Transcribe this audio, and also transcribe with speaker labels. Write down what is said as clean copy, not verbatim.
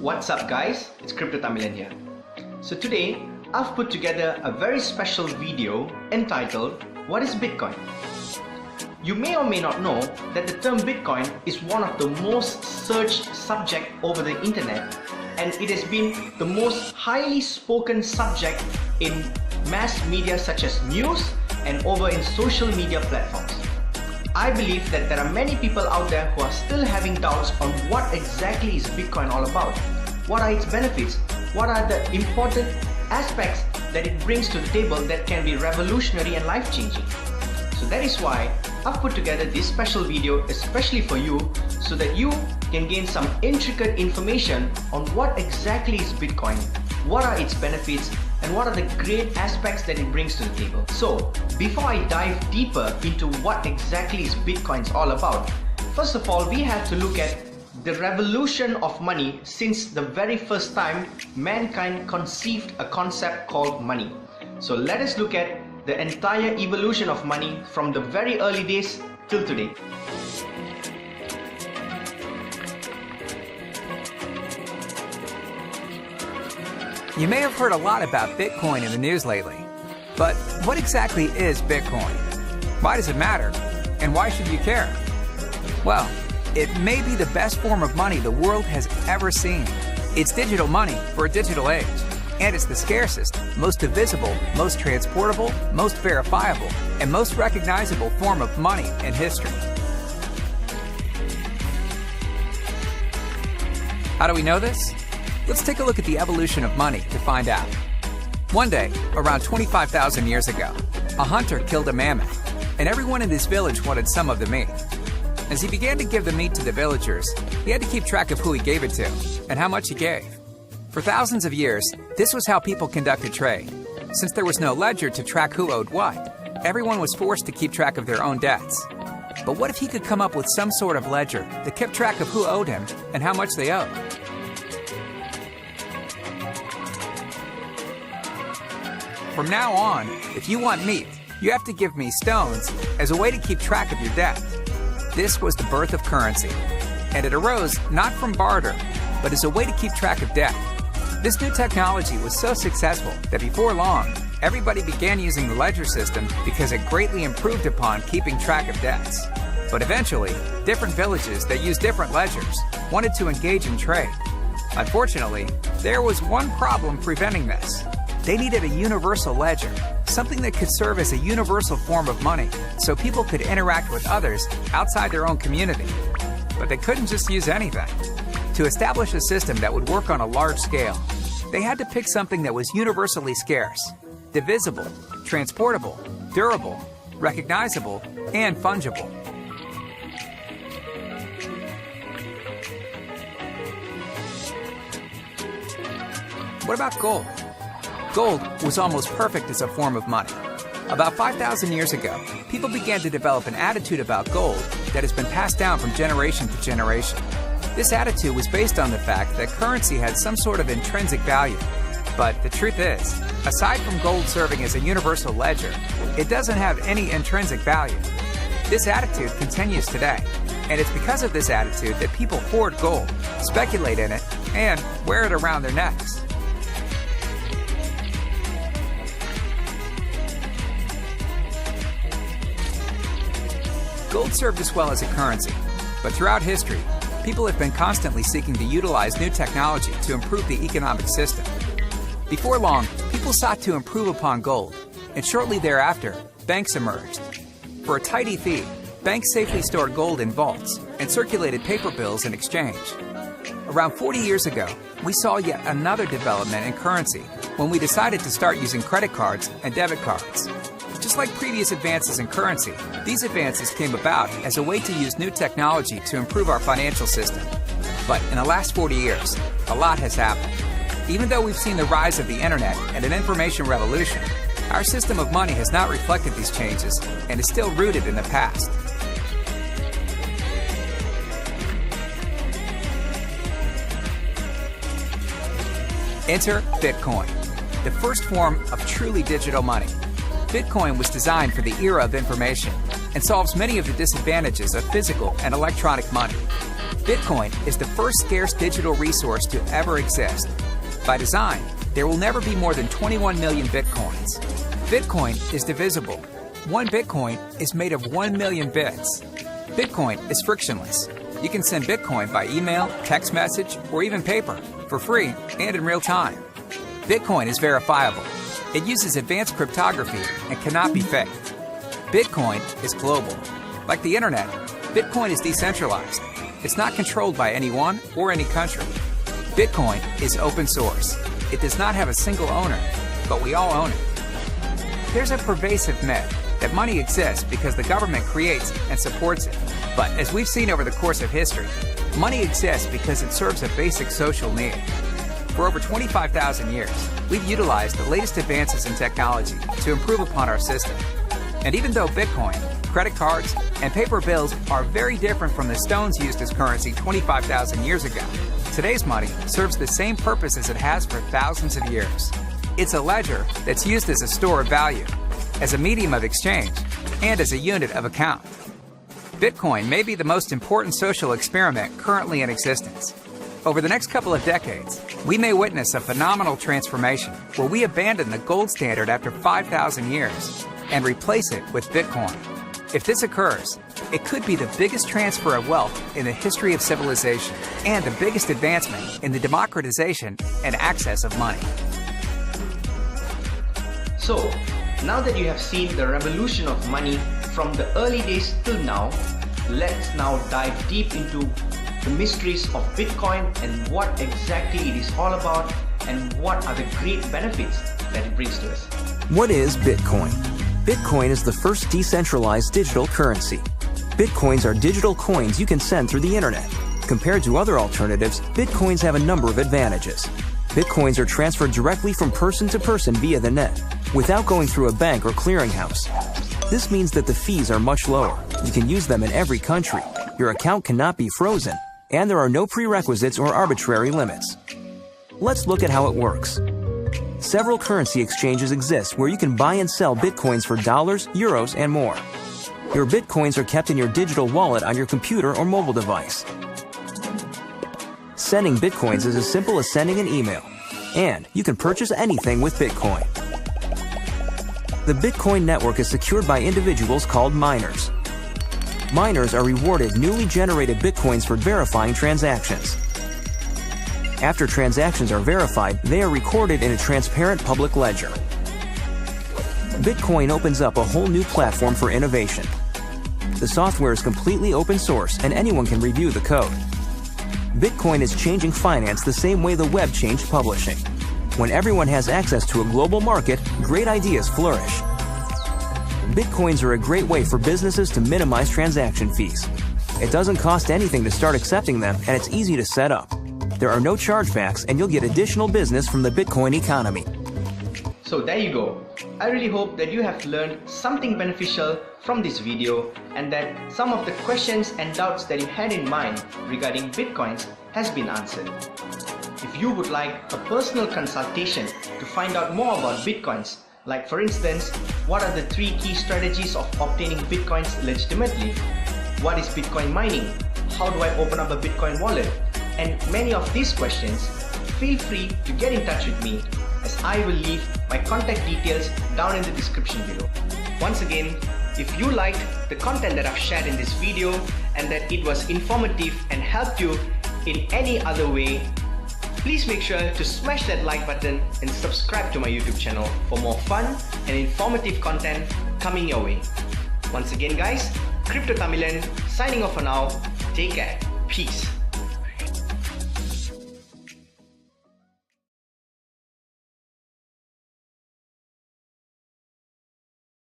Speaker 1: What's up guys, it's Crypto Tamilan here. So today I've put together a very special video entitled What is Bitcoin? You may or may not know that the term Bitcoin is one of the most searched subject over the internet, and it has been the most highly spoken subject in mass media such as news and over in social media platforms. I believe that there are many people out there who are still having doubts on what exactly is Bitcoin all about. What are its benefits? What are the important aspects that it brings to the table that can be revolutionary and life-changing? So that is why I've put together this special video especially for you, so that you can gain some intricate information on what exactly is Bitcoin, what are its benefits, and what are the great aspects that it brings to the table. So before I dive deeper into what exactly is Bitcoin all about, first of all we have to look at the revolution of money since the very first time mankind conceived a concept called money. So let us look at the entire evolution of money from the very early days till today.
Speaker 2: You may have heard a lot about Bitcoin in the news lately, but what exactly is Bitcoin? Why does it matter? And why should you care? Well, it may be the best form of money the world has ever seen. It's digital money for a digital age, and it's the scarcest, most divisible, most transportable, most verifiable, and most recognizable form of money in history. How do we know this? Let's take a look at the evolution of money to find out. One day, around 25,000 years ago, a hunter killed a mammoth, and everyone in his village wanted some of the meat. As he began to give the meat to the villagers, he had to keep track of who he gave it to and how much he gave. For thousands of years, this was how people conducted trade. Since there was no ledger to track who owed what, everyone was forced to keep track of their own debts. But what if he could come up with some sort of ledger that kept track of who owed him and how much they owed? From now on, if you want meat, you have to give me stones as a way to keep track of your debt. This was the birth of currency, and it arose not from barter, but as a way to keep track of debt. This new technology was so successful that before long, everybody began using the ledger system because it greatly improved upon keeping track of debts. But eventually, different villages that used different ledgers wanted to engage in trade. Unfortunately, there was one problem preventing this. They needed a universal ledger, something that could serve as a universal form of money so people could interact with others outside their own community. But they couldn't just use anything. To establish a system that would work on a large scale, they had to pick something that was universally scarce, divisible, transportable, durable, recognizable, and fungible. What about gold? Gold was almost perfect as a form of money. About 5,000 years ago, people began to develop an attitude about gold that has been passed down from generation to generation. This attitude was based on the fact that currency had some sort of intrinsic value. But the truth is, aside from gold serving as a universal ledger, it doesn't have any intrinsic value. This attitude continues today, and it's because of this attitude that people hoard gold, speculate in it, and wear it around their necks. Gold served us well as a currency, but throughout history, people have been constantly seeking to utilize new technology to improve the economic system. Before long, people sought to improve upon gold, and shortly thereafter, banks emerged. For a tidy fee, banks safely stored gold in vaults and circulated paper bills in exchange. Around 40 years ago, we saw yet another development in currency when we decided to start using credit cards and debit cards. Just like previous advances in currency, these advances came about as a way to use new technology to improve our financial system. But in the last 40 years, a lot has happened. Even though we've seen the rise of the internet and an information revolution, our system of money has not reflected these changes and is still rooted in the past. Enter Bitcoin, the first form of truly digital money. Bitcoin was designed for the era of information and solves many of the disadvantages of physical and electronic money. Bitcoin is the first scarce digital resource to ever exist. By design, there will never be more than 21 million Bitcoins. Bitcoin is divisible. One Bitcoin is made of 1 million bits. Bitcoin is frictionless. You can send Bitcoin by email, text message, or even paper for free and in real time. Bitcoin is verifiable. It uses advanced cryptography and cannot be faked. Bitcoin is global. Like the internet, Bitcoin is decentralized. It's not controlled by anyone or any country. Bitcoin is open source. It does not have a single owner, but we all own it. There's a pervasive myth that money exists because the government creates and supports it. But as we've seen over the course of history, money exists because it serves a basic social need. For over 25,000 years, we've utilized the latest advances in technology to improve upon our system. And even though Bitcoin, credit cards, and paper bills are very different from the stones used as currency 25,000 years ago, today's money serves the same purpose as it has for thousands of years. It's a ledger that's used as a store of value, as a medium of exchange, and as a unit of account. Bitcoin may be the most important social experiment currently in existence. Over the next couple of decades, we may witness a phenomenal transformation where we abandon the gold standard after 5,000 years and replace it with Bitcoin. If this occurs, it could be the biggest transfer of wealth in the history of civilization and the biggest advancement in the democratization and access of money.
Speaker 1: So, now that you have seen the revolution of money from the early days till now, let's now dive deep into the mysteries of Bitcoin and what exactly it is all about and what are the great benefits that it brings to us.
Speaker 3: What is Bitcoin? Bitcoin is the first decentralized digital currency. Bitcoins are digital coins you can send through the internet. Compared to other alternatives, Bitcoins have a number of advantages. Bitcoins are transferred directly from person to person via the net, without going through a bank or clearinghouse. This means that the fees are much lower. You can use them in every country. Your account cannot be frozen, and there are no prerequisites or arbitrary limits. Let's look at how it works. Several currency exchanges exist where you can buy and sell Bitcoins for dollars, euros, and more. Your Bitcoins are kept in your digital wallet on your computer or mobile device. Sending Bitcoins is as simple as sending an email, and you can purchase anything with Bitcoin. The Bitcoin network is secured by individuals called miners. Miners are rewarded newly generated Bitcoins for verifying transactions. After transactions are verified, they are recorded in a transparent public ledger. Bitcoin opens up a whole new platform for innovation. The software is completely open source and anyone can review the code. Bitcoin is changing finance the same way the web changed publishing. When everyone has access to a global market, great ideas flourish. Bitcoins are a great way for businesses to minimize transaction fees. It doesn't cost anything to start accepting them, and it's easy to set up. There are no chargebacks, and you'll get additional business from the Bitcoin economy.
Speaker 1: So there you go. I really hope that you have learned something beneficial from this video and that some of the questions and doubts that you had in mind regarding Bitcoins has been answered. If you would like a personal consultation to find out more about Bitcoins, like for instance, what are the 3 key strategies of obtaining Bitcoins legitimately? What is Bitcoin mining? How do I open up a Bitcoin wallet? And many of these questions, feel free to get in touch with me as I will leave my contact details down in the description below. Once again, if you liked the content that I've shared in this video and that it was informative and helped you in any other way, please make sure to smash that like button and subscribe to my YouTube channel for more fun and informative content coming your way. Once again guys, Crypto Tamilan signing off for now. Take care. Peace.